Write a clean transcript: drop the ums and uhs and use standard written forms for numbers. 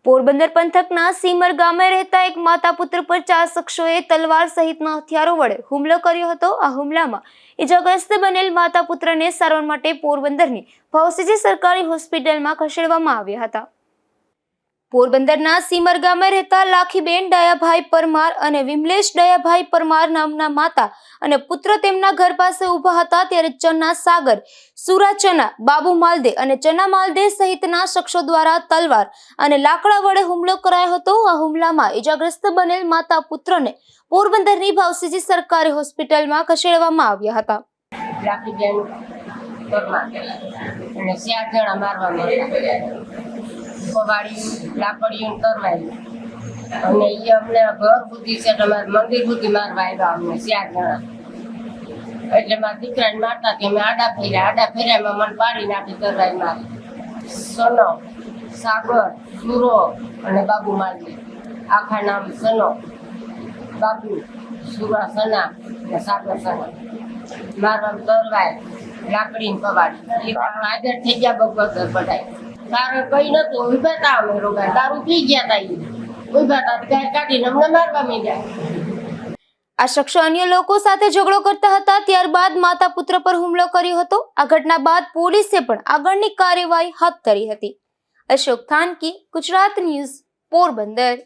પોરબંદર પંથકના સીમર ગામે રહેતા એક માતા પુત્ર પર 4 શખ્સોએ તલવાર સહિતના હથિયારો વડે હુમલો કર્યો હતો। આ હુમલામાં ઇજાગ્રસ્ત બનેલ માતા પુત્રને સારવાર માટે પોરબંદરની ભાવસીજી સરકારી હોસ્પિટલમાં ખસેડવામાં આવ્યા હતા। પોરબંદરના સીમર ગામે રહેતા લાખીબેન ડાયાભાઈ પરમાર અને વિમલેશ ડાયાભાઈ પરમાર નામના માતા અને પુત્ર તેમના ઘર પાસે ઊભા હતા ત્યારે ચના સાગર, સુરા ચના, બાબુ માલદે અને ચના માલદે સહિતના શખ્સો દ્વારા તલવાર અને લાકડા વડે હુમલો કરાયો હતો। આ હુમલામાં ઇજાગ્રસ્ત બનેલ માતા પુત્રને પોરબંદરની ભાવસીજી સરકારી હોસ્પિટલમાં ખસેડવામાં આવ્યા હતા। લાખીબેન પરમાર અને 4 જણા મારવામાં હતા। કવાડી લાકડીઓ કરવાય અને એ અમને ઘર બુદ્ધિ છે તમારે મંદિર બુદ્ધિ મારવા આવ્યા અમને 4 જણા। એટલે મારા દીકરાને મારતા કે મેં આડા ફેર્યામાં મને પાડી નાખી કરવાય મારી। સનો, સાગર, સુરો અને બાબુ માલદી, આખા નામ સનો, બાબુ, સુરા સના અને સાગર સના, મારવામાં કરવાય લાકડીને કવાડી હાજર થઈ ગયા બગર બધાય। કારણ કઈ નતું ઉભા હતા અમે રોગા દારૂ પી ગયા હતા ઉભા હતા ગાય કાઢીને અમને મારવા માંડ્યા। આ શખ્સો અન્ય લોકો સાથે ઝઘડો કરતા હતા ત્યારબાદ માતા પુત્ર પર હુમલો કર્યો હતો। આ ઘટના બાદ પોલીસે પણ આગળની કાર્યવાહી હાથ ધરી હતી। અશોક થાનકી, ગુજરાત ન્યૂઝ, પોરબંદર।